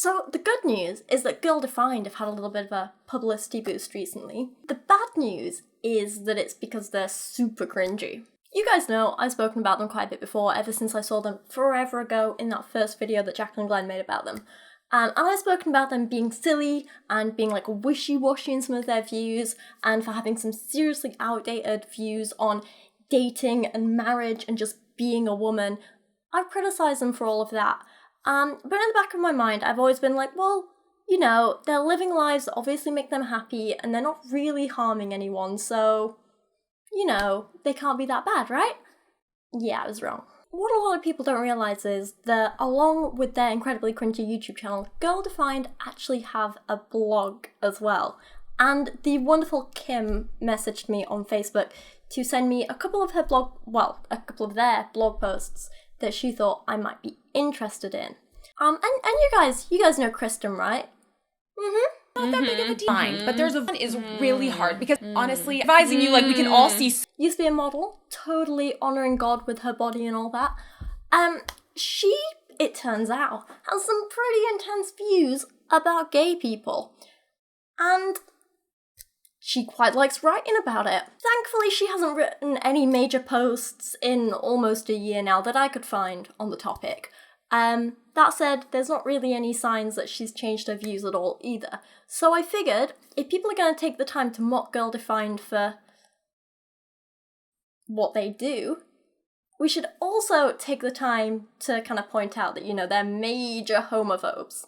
So the good news is that Girl Defined have had a little bit of a publicity boost recently. The bad news is that it's because they're super cringy. You guys know I've spoken about them quite a bit before, ever since I saw them forever ago in that first video that Jacqueline Glenn made about them. And I've spoken about them being silly and being like wishy-washy in some of their views, and for having some seriously outdated views on dating and marriage and just being a woman. I've criticised them for all of that. But in the back of my mind, I've always been like, well, you know, they're living lives that obviously make them happy and they're not really harming anyone, so, you know, they can't be that bad, right? Yeah, I was wrong. What a lot of people don't realise is that along with their incredibly cringy YouTube channel, Girl Defined actually have a blog as well. And the wonderful Kim messaged me on Facebook to send me a couple of their blog posts that she thought I might be interested in. And you guys know Kristen, right? Not that big of a deal. But there's one is really hard because honestly, advising you, like, we can all see. Used to be a model, totally honouring God with her body and all that. She, it turns out, has some pretty intense views about gay people. And she quite likes writing about it. Thankfully, she hasn't written any major posts in almost a year now that I could find on the topic. That said, there's not really any signs that she's changed her views at all either. So I figured, if people are going to take the time to mock Girl Defined for what they do, we should also take the time to kind of point out that, you know, they're major homophobes.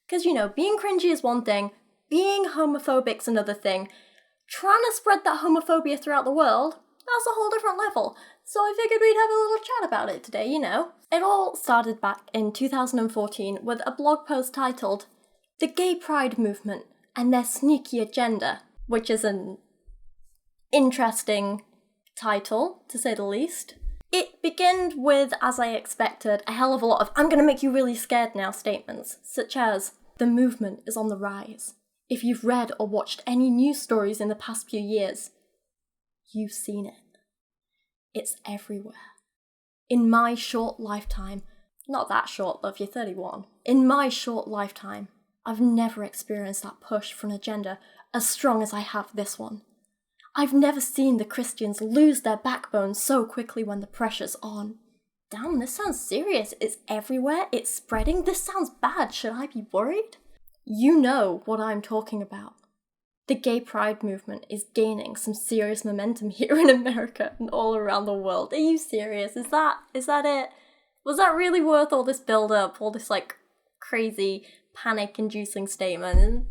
Because, you know, being cringy is one thing, being homophobic's another thing. Trying to spread that homophobia throughout the world, that's a whole different level. So I figured we'd have a little chat about it today, you know. It all started back in 2014 with a blog post titled The Gay Pride Movement and Their Sneaky Agenda, which is an interesting title, to say the least. It began with, as I expected, a hell of a lot of "I'm gonna make you really scared now" statements, such as, "The movement is on the rise. If you've read or watched any news stories in the past few years, you've seen it. It's everywhere. In my short lifetime," not that short, love, you're 31. "In my short lifetime, I've never experienced that push for an agenda as strong as I have this one. I've never seen the Christians lose their backbone so quickly when the pressure's on." Damn, this sounds serious. It's everywhere. It's spreading. This sounds bad. Should I be worried? You know what I'm talking about. The gay pride movement is gaining some serious momentum here in America and all around the world. Are you serious? Is that it? Was that really worth all this build-up, all this, like, crazy, panic-inducing statement?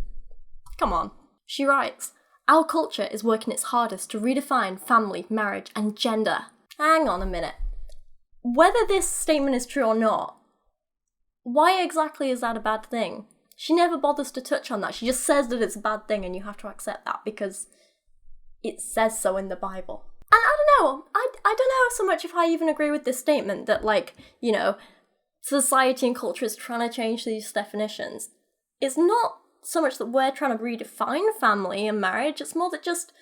Come on. She writes, "Our culture is working its hardest to redefine family, marriage, and gender." Hang on a minute. Whether this statement is true or not, why exactly is that a bad thing? She never bothers to touch on that. She just says that it's a bad thing and you have to accept that because it says so in the Bible. And I don't know. I don't know so much if I even agree with this statement that, like, you know, society and culture is trying to change these definitions. It's not so much that we're trying to redefine family and marriage. It's more that just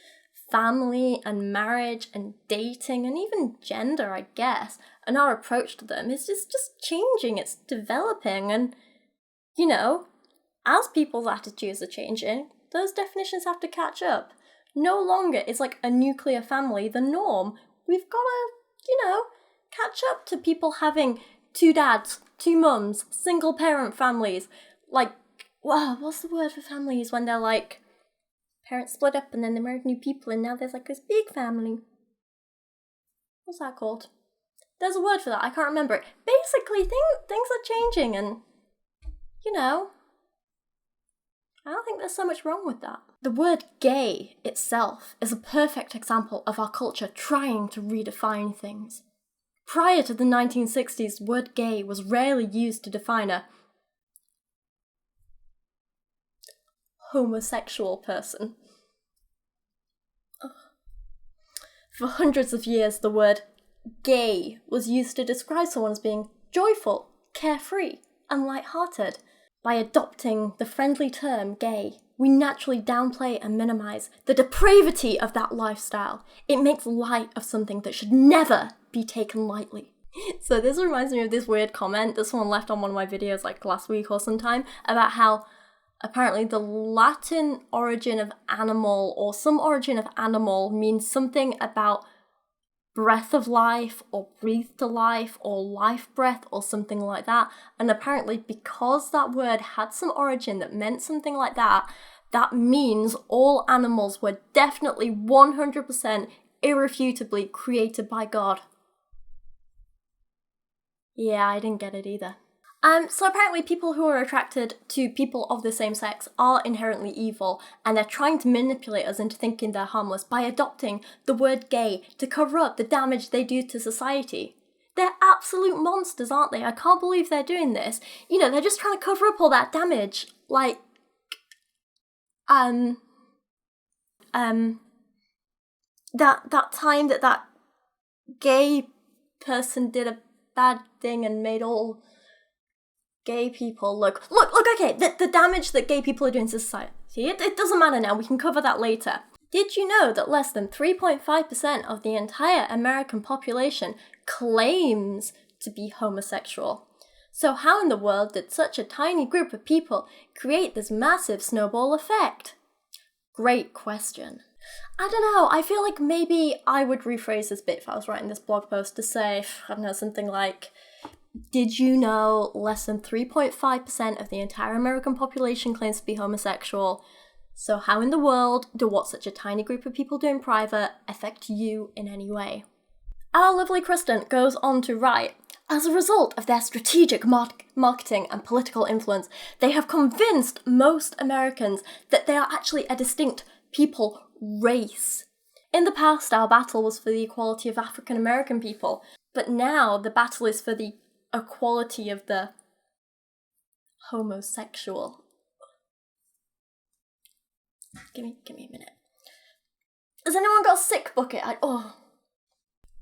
family and marriage and dating and even gender, I guess, and our approach to them is just changing. It's developing and, you know, as people's attitudes are changing, those definitions have to catch up. No longer is, like, a nuclear family the norm. We've got to, you know, catch up to people having 2 dads, 2 mums, single parent families. Like, wow, what's the word for families when they're, like, parents split up and then they married new people and now there's, like, this big family? What's that called? There's a word for that, I can't remember it. Basically, things are changing and, you know, I don't think there's so much wrong with that. The word gay itself is a perfect example of our culture trying to redefine things. Prior to the 1960s, the word gay was rarely used to define a homosexual person. For hundreds of years, the word gay was used to describe someone as being joyful, carefree, and light-hearted. By adopting the friendly term gay, we naturally downplay and minimize the depravity of that lifestyle. It makes light of something that should never be taken lightly. So this reminds me of this weird comment that someone left on one of my videos like last week or sometime about how apparently the Latin origin of animal or some origin of animal means something about breath of life or breathe to life or life breath or something like that. And apparently because that word had some origin that meant something like that, that means all animals were definitely 100% irrefutably created by God. Yeah, I didn't get it either. So apparently people who are attracted to people of the same sex are inherently evil, and they're trying to manipulate us into thinking they're harmless by adopting the word gay to cover up the damage they do to society. They're absolute monsters, aren't they? I can't believe they're doing this. You know, they're just trying to cover up all that damage. Like, that time that gay person did a bad thing and made all gay people look, okay, the damage that gay people are doing to society, it doesn't matter now, we can cover that later. Did you know that less than 3.5% of the entire American population claims to be homosexual? So how in the world did such a tiny group of people create this massive snowball effect? Great question. I don't know, I feel like maybe I would rephrase this bit if I was writing this blog post to say, I don't know, something like, did you know less than 3.5% of the entire American population claims to be homosexual? So how in the world do what such a tiny group of people do in private affect you in any way? Our lovely Kristen goes on to write, as a result of their strategic marketing and political influence, they have convinced most Americans that they are actually a distinct people race. In the past, our battle was for the equality of African American people, but now the battle is for the equality of the homosexual. Give me a minute. Has anyone got a sick bucket?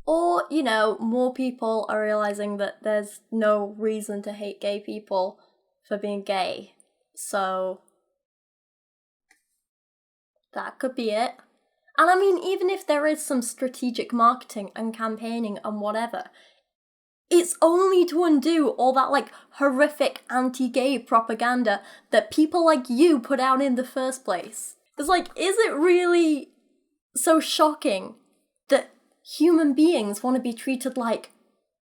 Or, you know, more people are realising that there's no reason to hate gay people for being gay. So that could be it. And I mean, even if there is some strategic marketing and campaigning and whatever, it's only to undo all that, like, horrific anti-gay propaganda that people like you put out in the first place. It's like, is it really so shocking that human beings want to be treated like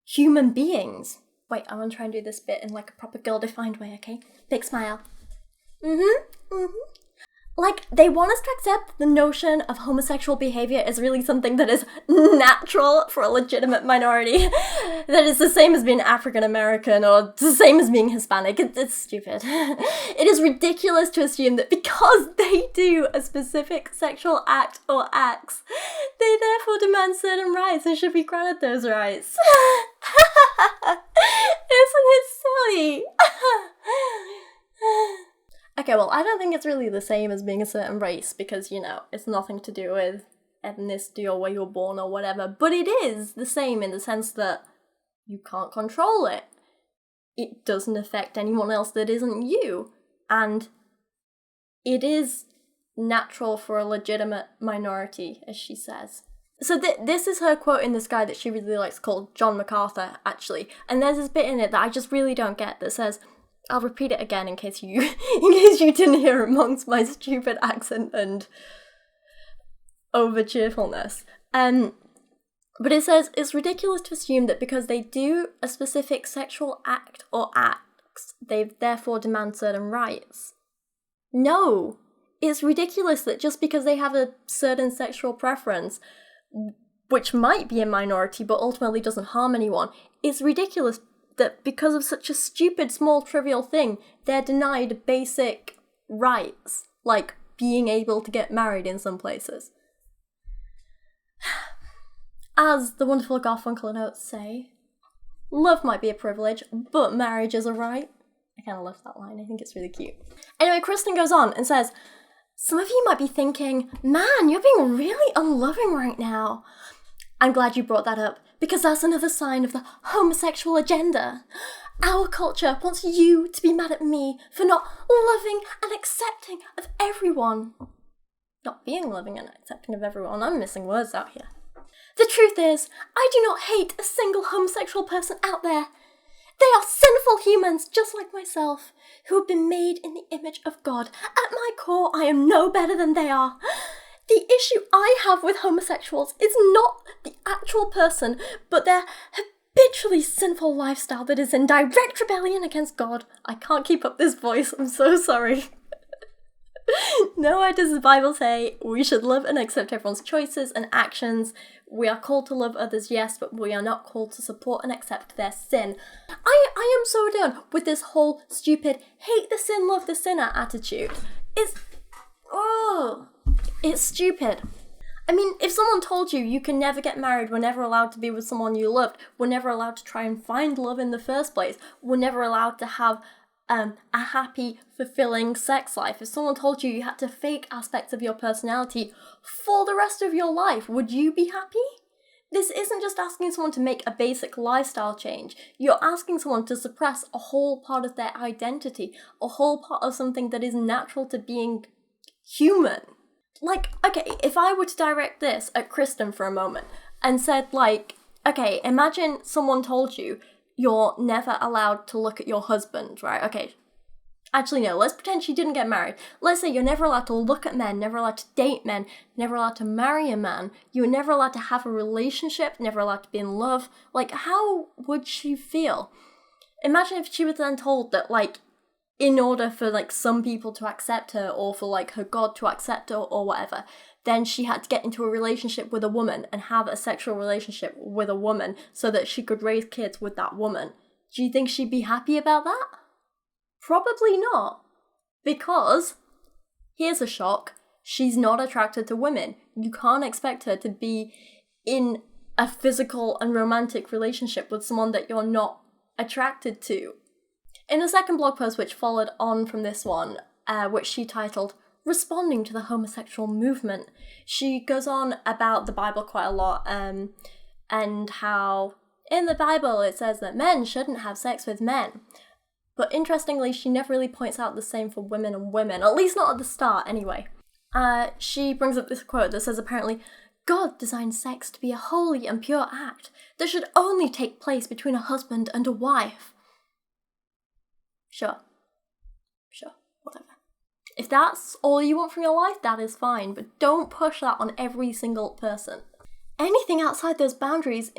human beings? Wait, I want to try and do this bit in, like, a proper girl-defined way, okay? Big smile. Like, they want us to accept the notion of homosexual behaviour as really something that is natural for a legitimate minority. That is the same as being African American or the same as being Hispanic. It's stupid. It is ridiculous to assume that because they do a specific sexual act or acts, they therefore demand certain rights and should be granted those rights. Isn't it silly? Okay, well, I don't think it's really the same as being a certain race because, you know, it's nothing to do with ethnicity or where you're born or whatever, but it is the same in the sense that you can't control it. It doesn't affect anyone else that isn't you, and it is natural for a legitimate minority, as she says. So this is her quote in this guy that she really likes called John MacArthur, actually, and there's this bit in it that I just really don't get that says, I'll repeat it again in case you didn't hear amongst my stupid accent and over cheerfulness. But it says, it's ridiculous to assume that because they do a specific sexual act or acts, they therefore demand certain rights. No, it's ridiculous that just because they have a certain sexual preference, which might be a minority but ultimately doesn't harm anyone, it's ridiculous that because of such a stupid, small, trivial thing, they're denied basic rights, like being able to get married in some places. As the wonderful Garfunkel and Oates say, love might be a privilege, but marriage is a right. I kind of love that line, I think it's really cute. Anyway, Kristen goes on and says, some of you might be thinking, man, you're being really unloving right now. I'm glad you brought that up, because that's another sign of the homosexual agenda. Our culture wants you to be mad at me for not loving and accepting of everyone. Not being loving and accepting of everyone. I'm missing words out here. The truth is, I do not hate a single homosexual person out there. They are sinful humans just like myself, who have been made in the image of God. At my core, I am no better than they are. The issue I have with homosexuals is not the actual person, but their habitually sinful lifestyle that is in direct rebellion against God. I can't keep up this voice, I'm so sorry. Nowhere does the Bible say we should love and accept everyone's choices and actions. We are called to love others, yes, but we are not called to support and accept their sin. I am so done with this whole stupid hate the sin, love the sinner attitude. It's stupid. I mean, if someone told you can never get married, we're never allowed to be with someone you loved, we're never allowed to try and find love in the first place, we're never allowed to have a happy, fulfilling sex life. If someone told you had to fake aspects of your personality for the rest of your life, would you be happy? This isn't just asking someone to make a basic lifestyle change. You're asking someone to suppress a whole part of their identity, a whole part of something that is natural to being human. Like, okay, if I were to direct this at Kristen for a moment and said, like, okay, imagine someone told you you're never allowed to look at your husband, right? Okay, actually no, let's pretend she didn't get married. Let's say you're never allowed to look at men, never allowed to date men, never allowed to marry a man. You were never allowed to have a relationship, never allowed to be in love. Like, how would she feel? Imagine if she was then told that, like, in order for, like, some people to accept her or for, like, her God to accept her or whatever, then she had to get into a relationship with a woman and have a sexual relationship with a woman so that she could raise kids with that woman. Do you think she'd be happy about that? Probably not. Because, here's a shock, she's not attracted to women. You can't expect her to be in a physical and romantic relationship with someone that you're not attracted to. In a second blog post which followed on from this one, which she titled, Responding to the Homosexual Movement, she goes on about the Bible quite a lot, and how in the Bible it says that men shouldn't have sex with men. But interestingly, she never really points out the same for women and women, at least not at the start anyway. She brings up this quote that says apparently, God designed sex to be a holy and pure act that should only take place between a husband and a wife. Sure, whatever. If that's all you want from your life, that is fine, but don't push that on every single person. Anything outside those boundaries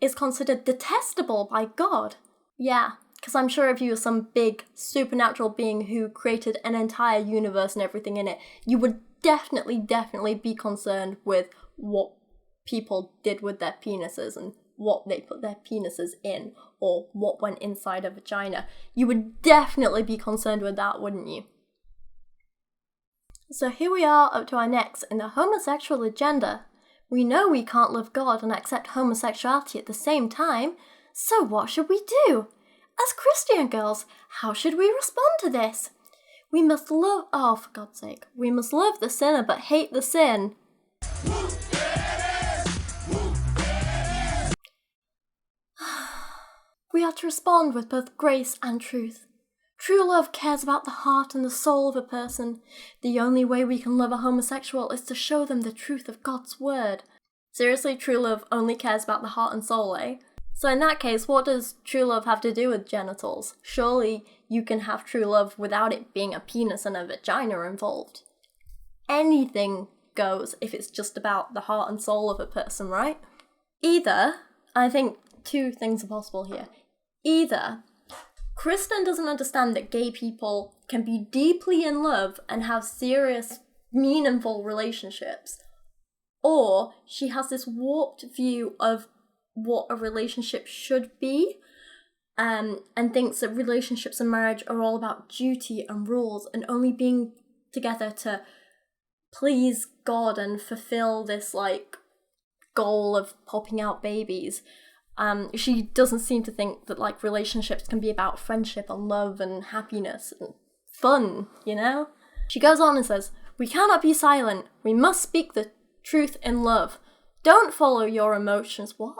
is considered detestable by God. Yeah, because I'm sure if you were some big supernatural being who created an entire universe and everything in it, you would definitely be concerned with what people did with their penises and what they put their penises in, or what went inside a vagina. You would definitely be concerned with that, wouldn't you? So here we are up to our next in the homosexual agenda. We know we can't love God and accept homosexuality at the same time, so what should we do? As Christian girls, how should we respond to this? We must love, for God's sake, we must love the sinner but hate the sin. We are to respond with both grace and truth. True love cares about the heart and the soul of a person. The only way we can love a homosexual is to show them the truth of God's word. Seriously, true love only cares about the heart and soul, eh? So in that case, what does true love have to do with genitals? Surely you can have true love without it being a penis and a vagina involved. Anything goes if it's just about the heart and soul of a person, right? Either, I think two things are possible here. Either Kristen doesn't understand that gay people can be deeply in love and have serious, meaningful relationships, or she has this warped view of what a relationship should be, and thinks that relationships and marriage are all about duty and rules and only being together to please God and fulfill this, like, goal of popping out babies. She doesn't seem to think that, like, relationships can be about friendship and love and happiness and fun, you know? She goes on and says, we cannot be silent. We must speak the truth in love. Don't follow your emotions. What?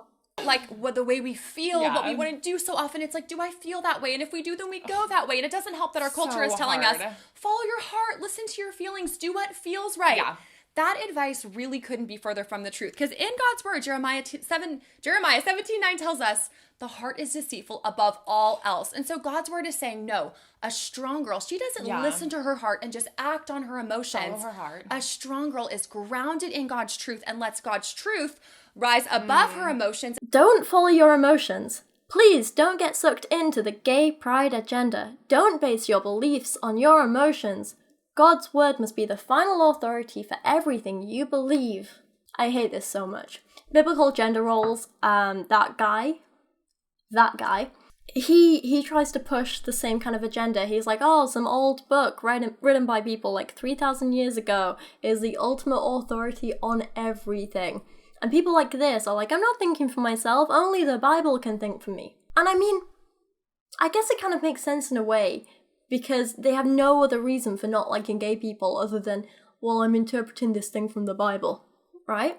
Like, what the way we feel, what we want to do so often, it's like, do I feel that way? And if we do, then we go that way. And it doesn't help that our culture is telling us, follow your heart, listen to your feelings, do what feels right. Yeah. that advice really couldn't be further from the truth. Because in God's word, Jeremiah 17:9 tells us, the heart is deceitful above all else. And so God's word is saying, no, a strong girl, she doesn't listen to her heart and just act on her emotions. Follow her heart. A strong girl is grounded in God's truth and lets God's truth rise above her emotions. Don't follow your emotions. Please don't get sucked into the gay pride agenda. Don't base your beliefs on your emotions. God's word must be the final authority for everything you believe. I hate this so much. Biblical gender roles, that guy, he tries to push the same kind of agenda. He's like, oh, some old book written by people like 3,000 years ago is the ultimate authority on everything. And people like this are like, I'm not thinking for myself, only the Bible can think for me. And I mean, I guess it kind of makes sense in a way, because they have no other reason for not liking gay people other than, well, I'm interpreting this thing from the Bible, right?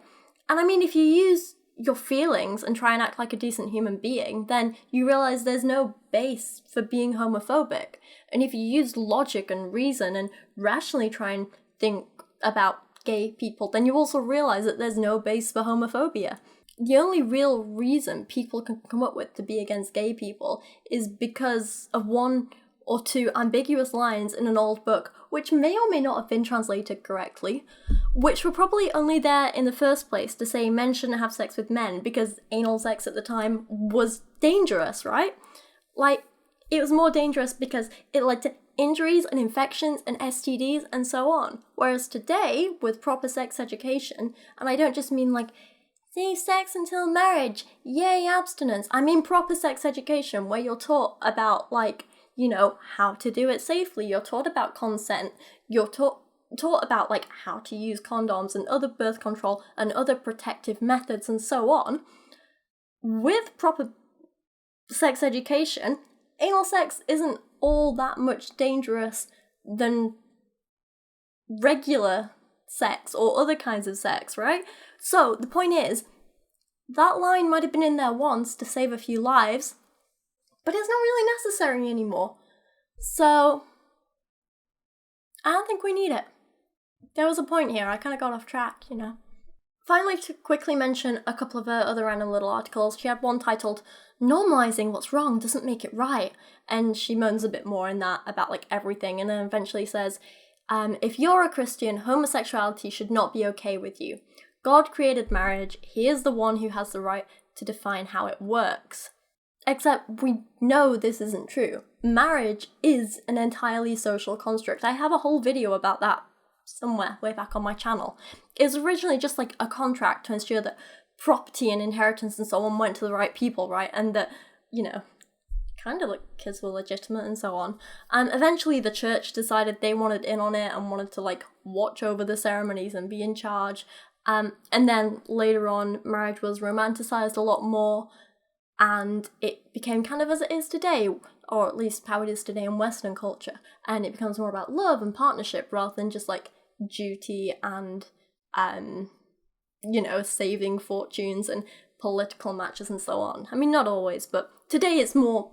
And I mean, if you use your feelings and try and act like a decent human being, then you realize there's no base for being homophobic. And if you use logic and reason and rationally try and think about gay people, then you also realize that there's no base for homophobia. The only real reason people can come up with to be against gay people is because of one or two ambiguous lines in an old book, which may or may not have been translated correctly, which were probably only there in the first place to say men shouldn't have sex with men because anal sex at the time was dangerous, right? Like, it was more dangerous because it led to injuries and infections and STDs and so on. Whereas today, with proper sex education, and I don't just mean like, safe sex until marriage, yay abstinence, I mean proper sex education where you're taught about like, you know, how to do it safely. You're taught about consent. You're taught about like how to use condoms and other birth control and other protective methods and so on. With proper sex education, anal sex isn't all that much dangerous than regular sex or other kinds of sex, right? So the point is, that line might have been in there once to save a few lives, but it's not really necessary anymore. So, I don't think we need it. There was a point here, I kind of got off track, you know. Finally, to quickly mention a couple of her other random little articles, she had one titled, Normalizing What's Wrong Doesn't Make It Right, and she moans a bit more in that about like everything, and then eventually says, if you're a Christian, homosexuality should not be okay with you. God created marriage, he is the one who has the right to define how it works. Except we know this isn't true. Marriage is an entirely social construct. I have a whole video about that somewhere way back on my channel. It was originally just like a contract to ensure that property and inheritance and so on went to the right people, right? And that, you know, kind of like kids were legitimate and so on. And eventually the church decided they wanted in on it and wanted to like watch over the ceremonies and be in charge. And then later on, marriage was romanticized a lot more. And it became kind of as it is today, or at least how it is today in Western culture. And it becomes more about love and partnership rather than just like duty and, you know, saving fortunes and political matches and so on. I mean, not always, but today it's more,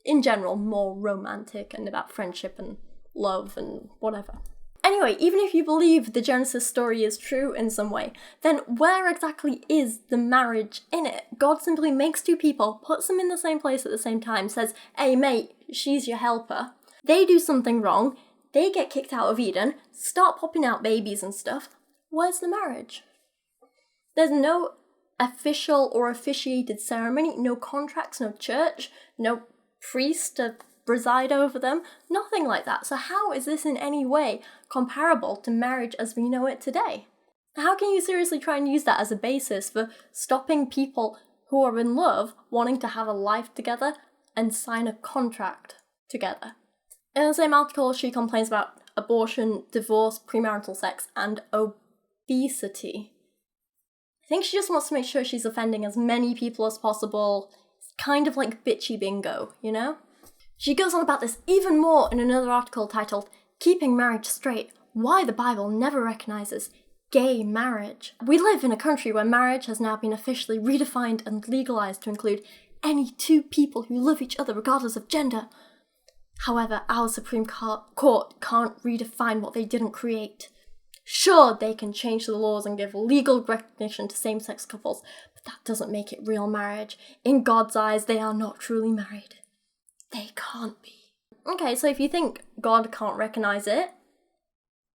in general, more romantic and about friendship and love and whatever. Anyway, even if you believe the Genesis story is true in some way, then where exactly is the marriage in it? God simply makes two people, puts them in the same place at the same time, says, hey mate, she's your helper. They do something wrong, they get kicked out of Eden, start popping out babies and stuff. Where's the marriage? There's no official or officiated ceremony, no contracts, no church, no priest to preside over them, nothing like that. So how is this in any way comparable to marriage as we know it today? How can you seriously try and use that as a basis for stopping people who are in love wanting to have a life together and sign a contract together? In the same article, she complains about abortion, divorce, premarital sex, and obesity. I think she just wants to make sure she's offending as many people as possible. It's kind of like bitchy bingo, you know? She goes on about this even more in another article titled, Keeping Marriage Straight, Why the Bible Never Recognizes Gay Marriage. We live in a country where marriage has now been officially redefined and legalized to include any two people who love each other regardless of gender. However, our Supreme Court can't redefine what they didn't create. Sure, they can change the laws and give legal recognition to same-sex couples, but that doesn't make it real marriage. In God's eyes, they are not truly married. They can't be. Okay, so if you think God can't recognize it,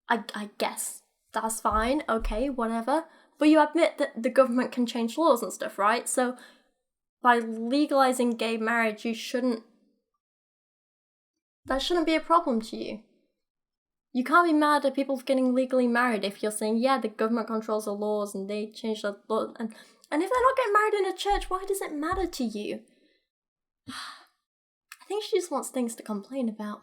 I guess that's fine, okay, whatever. But you admit that the government can change laws and stuff, right? So by legalizing gay marriage, that shouldn't be a problem to you. You can't be mad at people getting legally married if you're saying, yeah, the government controls the laws and they change the law. And if they're not getting married in a church, why does it matter to you? I think she just wants things to complain about.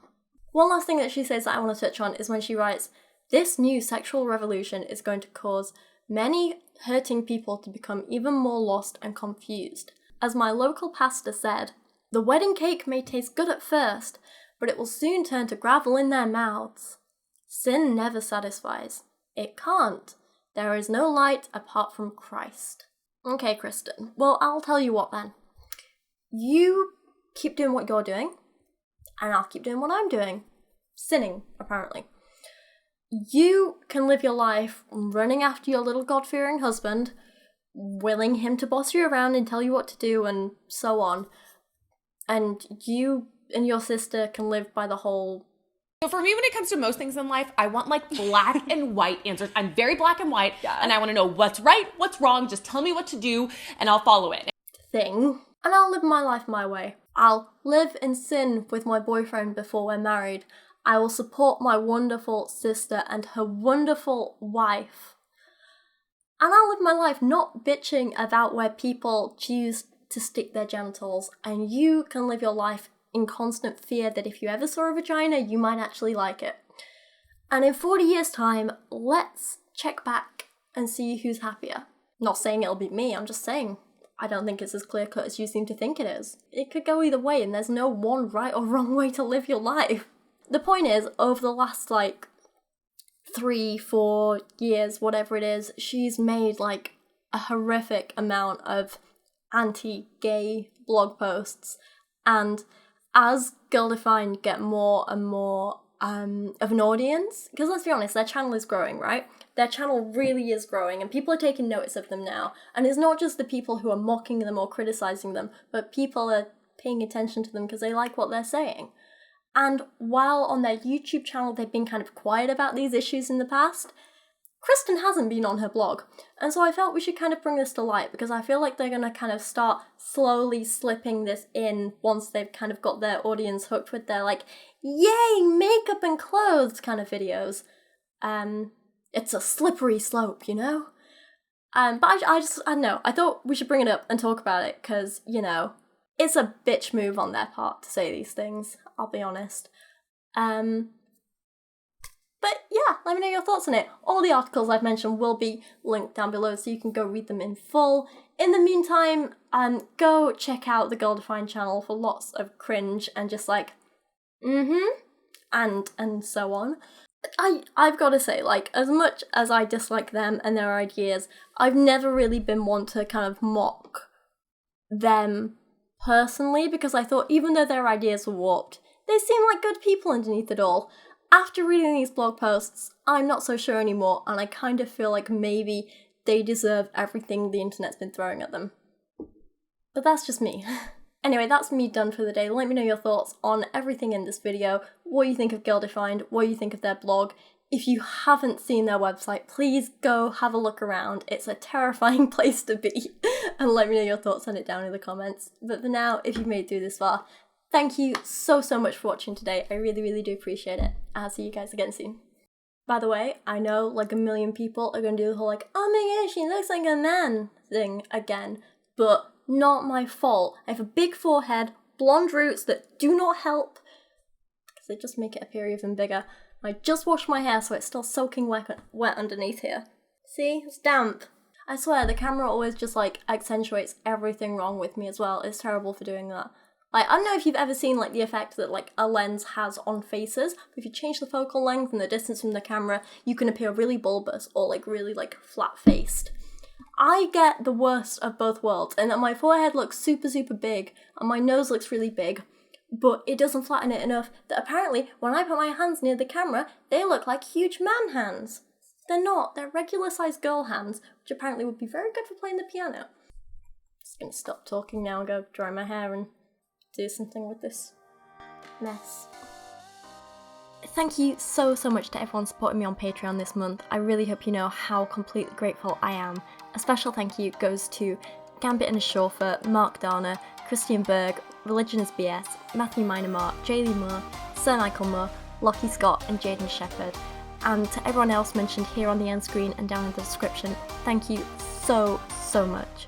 One last thing that she says that I want to touch on is when she writes, this new sexual revolution is going to cause many hurting people to become even more lost and confused. As my local pastor said, the wedding cake may taste good at first, but it will soon turn to gravel in their mouths. Sin never satisfies. It can't. There is no light apart from Christ. Okay, Kristen. Well, I'll tell you what then. You keep doing what you're doing, and I'll keep doing what I'm doing. Sinning, apparently. You can live your life running after your little God-fearing husband, willing him to boss you around and tell you what to do and so on. And you and your sister can live by the whole... So for me, when it comes to most things in life, I want like black and white answers. I'm very black and white, and I want to know what's right, what's wrong. Just tell me what to do, and I'll follow it. Thing. And I'll live my life my way. I'll live in sin with my boyfriend before we're married. I will support my wonderful sister and her wonderful wife. And I'll live my life not bitching about where people choose to stick their genitals, and you can live your life in constant fear that if you ever saw a vagina, you might actually like it. And in 40 years' time, let's check back and see who's happier. Not saying it'll be me, I'm just saying I don't think it's as clear-cut as you seem to think it is. It could go either way, and there's no one right or wrong way to live your life. The point is, over the last, 3-4 years, whatever it is, she's made, a horrific amount of anti-gay blog posts. And as Girl Defined get more and more of an audience, because let's be honest, their channel is growing, right? Their channel really is growing, and people are taking notice of them now. And it's not just the people who are mocking them or criticizing them, but people are paying attention to them because they like what they're saying. And while on their YouTube channel they've been kind of quiet about these issues in the past, Kristen hasn't been on her blog. And so I felt we should kind of bring this to light, because I feel like they're going to kind of start slowly slipping this in once they've kind of got their audience hooked with their, yay, makeup and clothes kind of videos. It's a slippery slope, you know? But I don't know, I thought we should bring it up and talk about it, because, it's a bitch move on their part to say these things, I'll be honest. But yeah, let me know your thoughts on it. All the articles I've mentioned will be linked down below so you can go read them in full. In the meantime, go check out the Girl Defined channel for lots of cringe and just and so on. I've got to say, as much as I dislike them and their ideas, I've never really been one to kind of mock them personally, because I thought even though their ideas were warped, they seem like good people underneath it all. After reading these blog posts, I'm not so sure anymore, and I kind of feel like maybe they deserve everything the internet's been throwing at them. But that's just me. Anyway, that's me done for the day. Let me know your thoughts on everything in this video, what you think of Girl Defined, what you think of their blog. If you haven't seen their website, please go have a look around. It's a terrifying place to be. And let me know your thoughts on it down in the comments. But for now, if you've made it through this far, thank you so much for watching today. I really, really do appreciate it. I'll see you guys again soon. By the way, I know a million people are going to do the whole oh my gosh, she looks like a man thing again. But not my fault. I have a big forehead, blonde roots that do not help, because they just make it appear even bigger. I just washed my hair so it's still soaking wet underneath here. See? It's damp. I swear, the camera always just accentuates everything wrong with me as well. It's terrible for doing that. I don't know if you've ever seen the effect that a lens has on faces, but if you change the focal length and the distance from the camera, you can appear really bulbous or really flat-faced. I get the worst of both worlds, and that my forehead looks super, super big, and my nose looks really big, but it doesn't flatten it enough that apparently when I put my hands near the camera, they look like huge man hands. They're not. They're regular-sized girl hands, which apparently would be very good for playing the piano. Just gonna stop talking now and go dry my hair and do something with this mess. Thank you so much to everyone supporting me on Patreon this month. I really hope you know how completely grateful I am. A special thank you goes to Gambit and his Chauffeur, Mark Dauner, Christian Berg, Religion is BS, Matthew Meinema, Jaylee Moore, Sir Michael Moore, Lachie Scott and Jadeon Sheppard. And to everyone else mentioned here on the end screen and down in the description, thank you so much.